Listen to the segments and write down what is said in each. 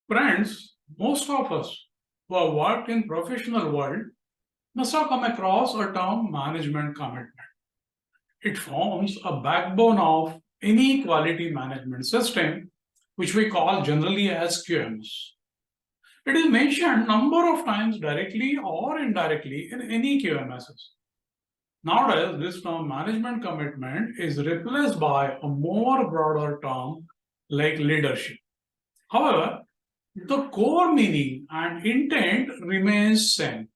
Friends, most of us who have worked in professional world must have come across a term management commitment. It forms a backbone of any quality management system, which we call generally as QMS. It is mentioned number of times directly or indirectly in any QMSs. Nowadays, this term management commitment is replaced by a more broader term like leadership. However, the core meaning and intent remains same.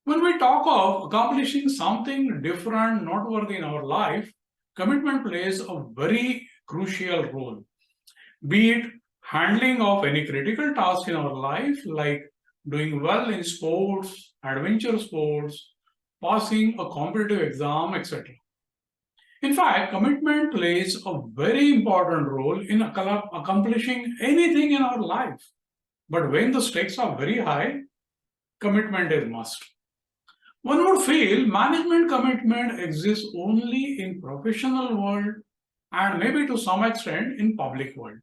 When we talk of accomplishing something different, noteworthy in our life, commitment plays a very crucial role. Be it handling of any critical task in our life, like doing well in sports, adventure sports, passing a competitive exam, etc. In fact, commitment plays a very important role in accomplishing anything in our life. But when the stakes are very high, commitment is must. One would feel management commitment exists only in professional world and maybe to some extent in public world.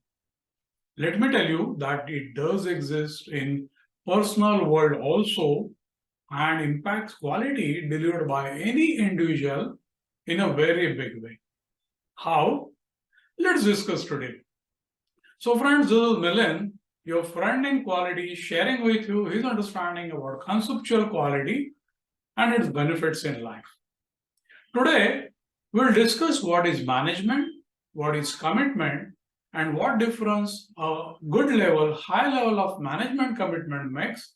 Let me tell you that it does exist in personal world also and impacts quality delivered by any individual in a very big way. How? Let's discuss today. So friends, this is Milan, your friend in quality, sharing with you his understanding about conceptual quality and its benefits in life. Today, we'll discuss what is management, what is commitment, and what difference a good level, high level of management commitment makes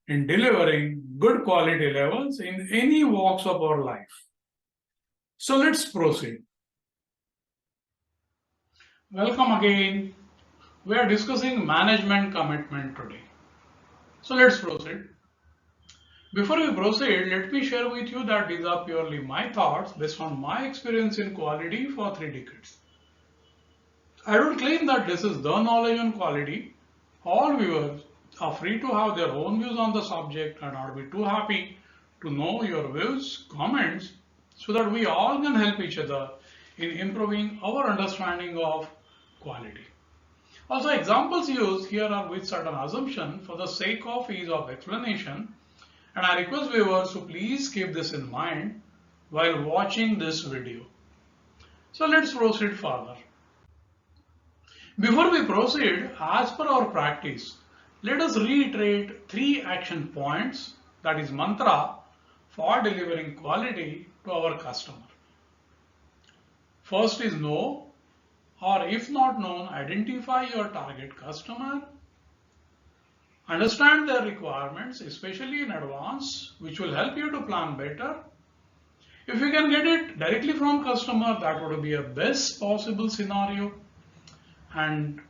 in delivering good quality levels in any walks of our life. So let's proceed. Welcome again. We are discussing management commitment today. So let's proceed. Before we proceed, let me share with you that these are purely my thoughts based on my experience in quality for 3 decades. I don't claim that this is the knowledge on quality. All viewers are free to have their own views on the subject, and I'll be too happy to know your views, comments, so that we all can help each other in improving our understanding of quality. Also, examples used here are with certain assumption for the sake of ease of explanation, and I request viewers to please keep this in mind while watching this video. So let's proceed further. Before we proceed, as per our practice, let us reiterate 3 action points, that is mantra, for delivering quality to our customer. First is know, or if not known, identify your target customer, understand their requirements, especially in advance, which will help you to plan better. If you can get it directly from customer, that would be a best possible scenario. And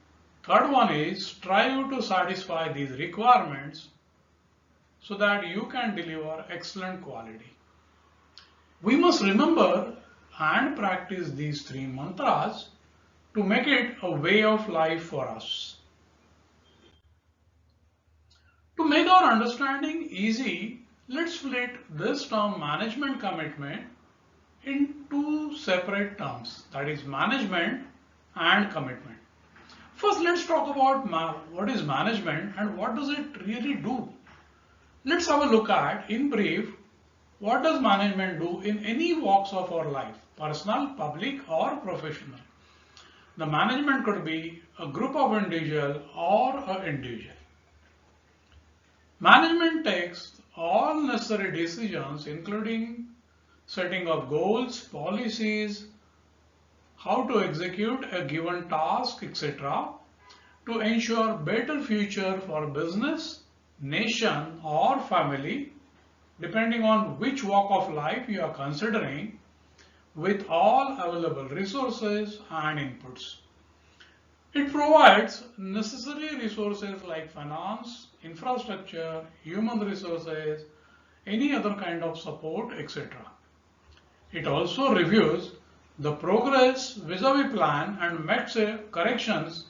third one is strive to satisfy these requirements so that you can deliver excellent quality. We must remember and practice these 3 mantras to make it a way of life for us. To make our understanding easy, let's split this term management commitment in 2 separate terms, that is management and commitment. First, let's talk about what is management and what does it really do. Let's have a look at, in brief, what does management do in any walks of our life, personal, public or professional. The management could be a group of individual or an individual. Management takes all necessary decisions including setting of goals, policies, how to execute a given task, etc., to ensure better future for business, nation or family, depending on which walk of life you are considering, with all available resources and inputs. It provides necessary resources like finance, infrastructure, human resources, any other kind of support, etc. It also reviews the progress vis-a-vis plan and makes corrections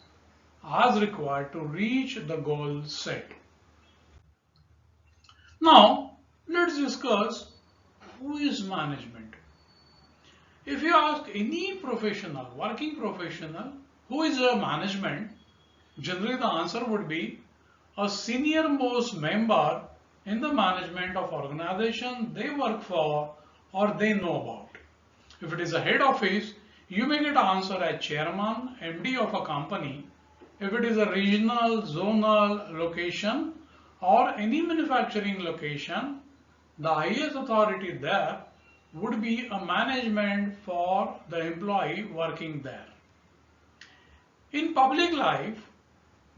as required to reach the goal set. Now, let's discuss who is management. If you ask any professional, working professional, who is a management, Generally, the answer would be a senior most member in the management of organization they work for or they know about. If it is a head office, you may get an answer as chairman, MD of a company. If it is a regional, zonal location or any manufacturing location, the highest authority there would be a management for the employee working there. In public life,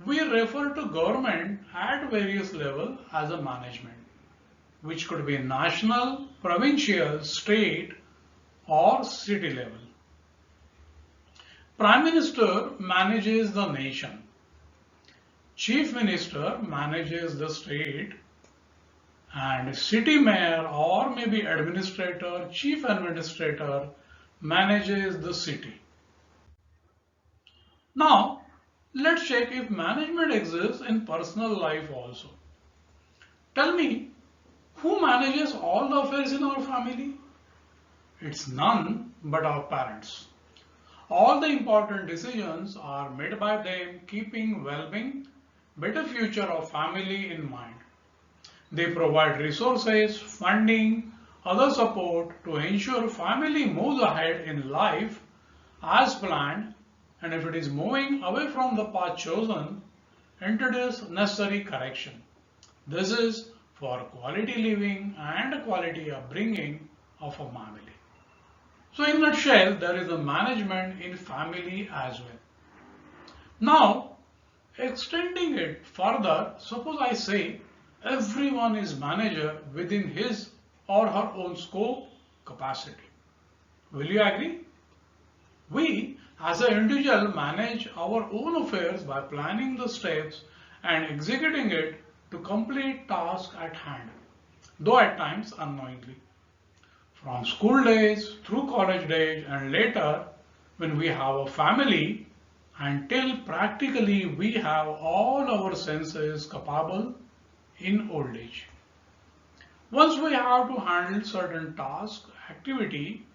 we refer to government at various levels as a management, which could be national, provincial, state, or city level. Prime Minister manages the nation. Chief Minister manages the state, and city mayor or maybe administrator, chief administrator manages the city. Now, let's check if management exists in personal life also. Tell me, who manages all the affairs in our family? It's none but our parents. All the important decisions are made by them, keeping well-being, better future of family in mind. They provide resources, funding, other support to ensure family moves ahead in life as planned, and if it is moving away from the path chosen, introduce necessary correction. This is for quality living and quality upbringing of a family. So in a nutshell, there is a management in family as well. Now, extending it further, suppose I say everyone is manager within his or her own scope capacity. Will you agree? We as an individual manage our own affairs by planning the steps and executing it to complete tasks at hand, though at times unknowingly. From school days through college days and later when we have a family until practically we have all our senses capable in old age. Once we have to handle certain task, activity,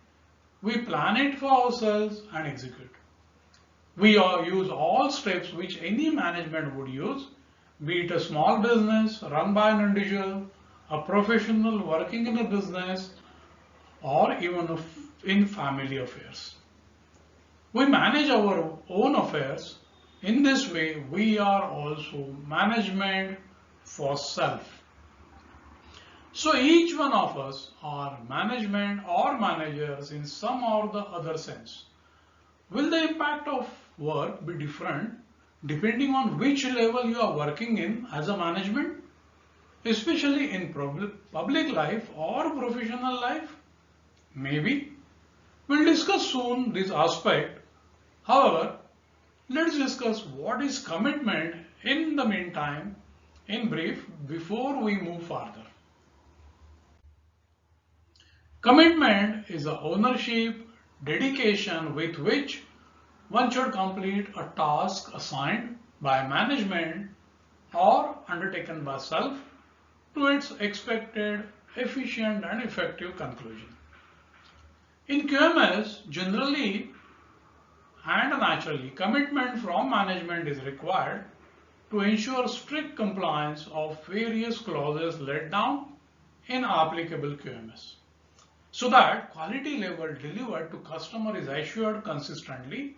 we plan it for ourselves and execute. We use all steps which any management would use, be it a small business run by an individual, a professional working in a business, or even in family affairs. We manage our own affairs. In this way, we are also management for self. So each one of us are management or managers in some or the other sense. Will the impact of work be different depending on which level you are working in as a management, especially in public life or professional life? Maybe. We'll discuss soon this aspect. However, let's discuss what is commitment in the meantime, in brief, before we move further. Commitment is a ownership, dedication with which one should complete a task assigned by management or undertaken by self to its expected efficient and effective conclusion. In QMS, generally and naturally, commitment from management is required to ensure strict compliance of various clauses laid down in applicable QMS, so that quality level delivered to customer is assured consistently.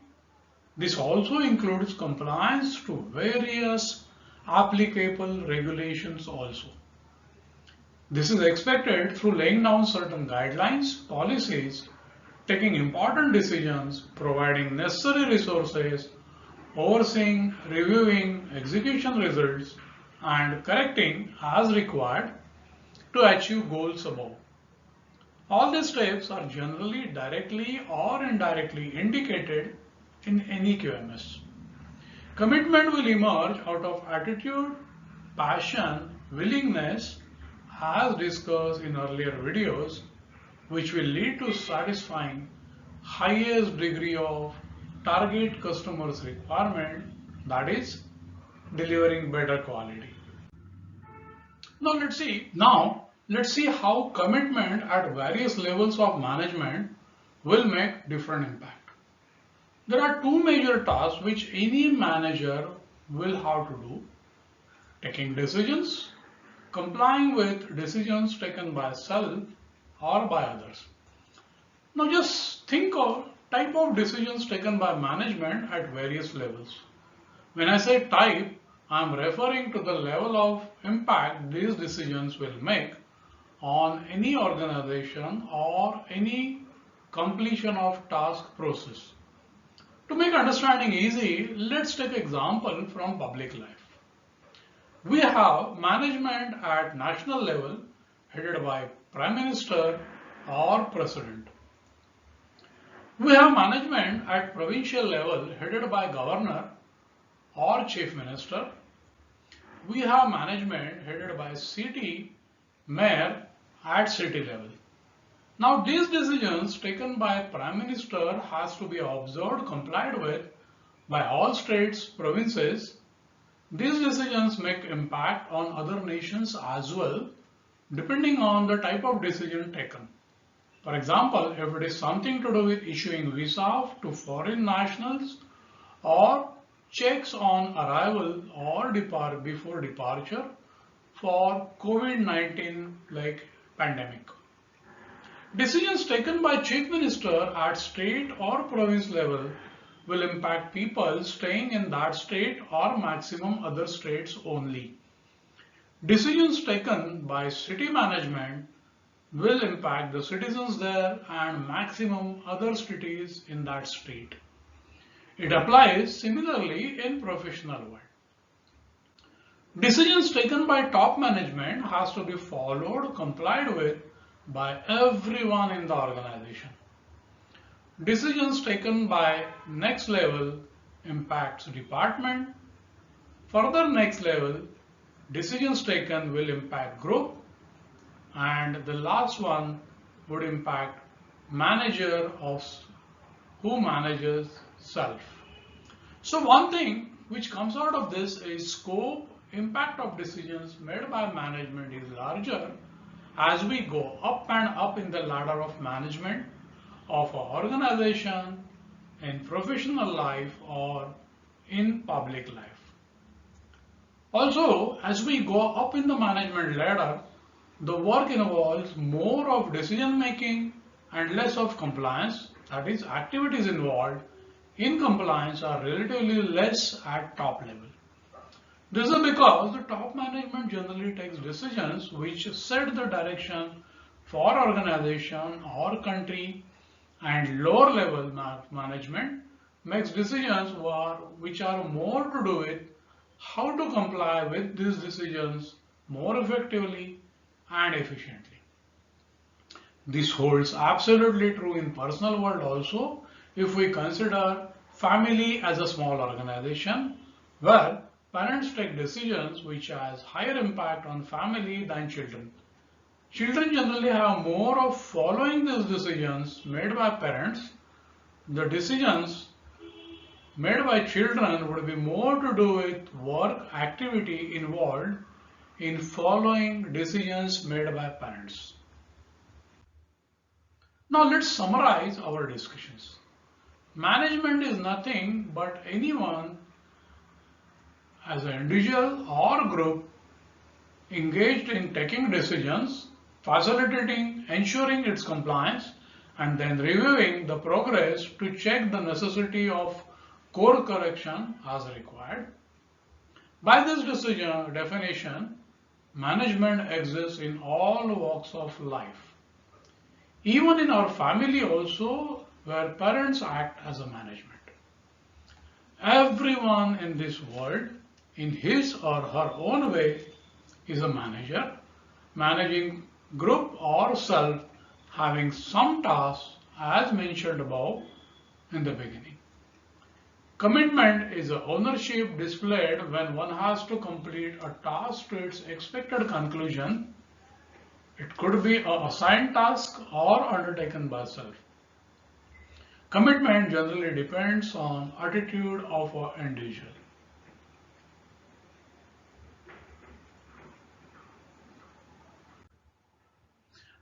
This also includes compliance to various applicable regulations also. This is expected through laying down certain guidelines, policies, taking important decisions, providing necessary resources, overseeing, reviewing execution results, and correcting as required to achieve goals above. All these steps are generally directly or indirectly indicated in any QMS. Commitment will emerge out of attitude, passion, willingness, as discussed in earlier videos, which will lead to satisfying highest degree of target customers requirement, that is delivering better quality. Now let's see how commitment at various levels of management will make different impact. There are two major tasks which any manager will have to do taking decisions, complying with decisions taken by self or by others. Now just think of type of decisions taken by management at various levels. When I say type, I am referring to the level of impact these decisions will make on any organization or any completion of task process. To make understanding easy, let's take example from public life. We have management at national level headed by Prime Minister or President. We have management at provincial level headed by Governor or Chief Minister. We have management headed by city mayor at city level. Now these decisions taken by Prime Minister has to be observed, complied with by all states, provinces. These decisions make impact on other nations as well, depending on the type of decision taken. For example, if it is something to do with issuing visa to foreign nationals or checks on arrival or before departure for COVID-19 like pandemic. Decisions taken by Chief Minister at state or province level will impact people staying in that state or maximum other states only. Decisions taken by city management will impact the citizens there and maximum other cities in that state. It applies similarly in professional world. Decisions taken by top management has to be followed, complied with by everyone in the organization. Decisions taken by next level impacts department. Further next level, decisions taken will impact group, and the last one would impact manager of who manages self. So one thing which comes out of this is scope, impact of decisions made by management is larger as we go up and up in the ladder of management of an organization, in professional life or in public life. Also, as we go up in the management ladder, the work involves more of decision making and less of compliance. That is, activities involved in compliance are relatively less at top level. This is because the top management generally takes decisions which set the direction for organization or country, and lower level management makes decisions which are more to do with how to comply with these decisions more effectively and efficiently. This holds absolutely true in personal world also if we consider family as a small organization where parents take decisions which has higher impact on family than children. Children generally have more of following these decisions made by parents. The decisions made by children would be more to do with work activity involved in following decisions made by parents. Now let's summarize our discussions. Management is nothing but anyone as an individual or group engaged in taking decisions, facilitating, ensuring its compliance, and then reviewing the progress to check the necessity of core correction as required. By this definition, management exists in all walks of life. Even in our family also, where parents act as a management. Everyone in this world, in his or her own way, is a manager, managing group or self, having some tasks as mentioned above in the beginning. Commitment is a ownership displayed when one has to complete a task to its expected conclusion. It could be an assigned task or undertaken by self. Commitment generally depends on attitude of an individual.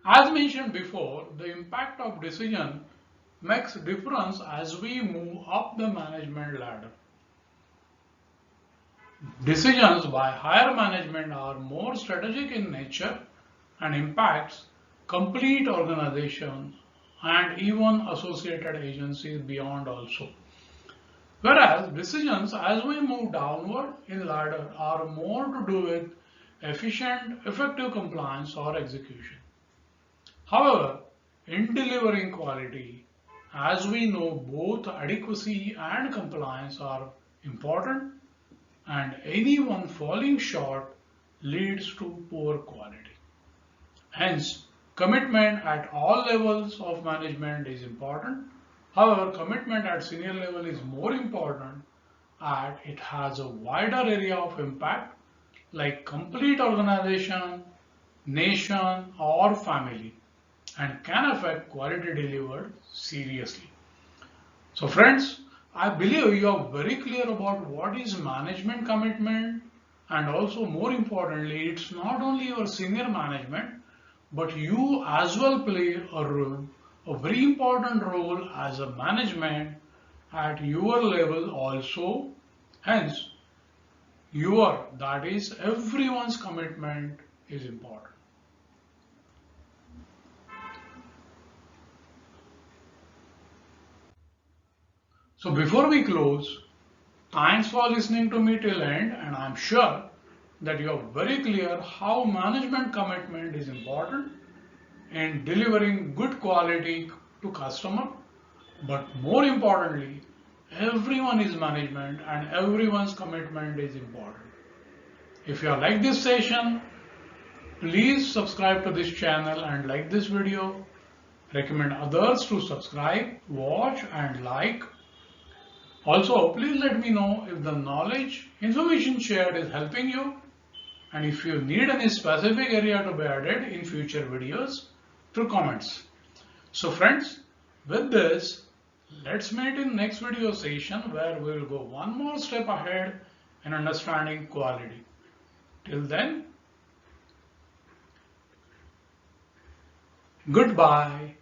As mentioned before, the impact of decision makes difference as we move up the management ladder. Decisions by higher management are more strategic in nature and impacts complete organization and even associated agencies beyond also. Whereas decisions as we move downward in ladder are more to do with efficient, effective compliance or execution. However, in delivering quality, as we know, both adequacy and compliance are important, and anyone falling short leads to poor quality. Hence, commitment at all levels of management is important. However, commitment at senior level is more important as it has a wider area of impact like complete organization, nation, or family and can affect quality delivered seriously. So friends, I believe you are very clear about what is management commitment and also more importantly, it's not only your senior management, but you as well play a very important role as a management at your level also. Hence, that is everyone's commitment is important. So before we close, thanks for listening to me till end and I'm sure that you are very clear how management commitment is important in delivering good quality to customer. But more importantly, everyone is management and everyone's commitment is important. If you like this session, please subscribe to this channel and like this video. Recommend others to subscribe, watch and like. Also, please let me know if the knowledge information shared is helping you and if you need any specific area to be added in future videos through comments. So friends, with this, let's meet in next video session where we will go one more step ahead in understanding quality. Till then, goodbye.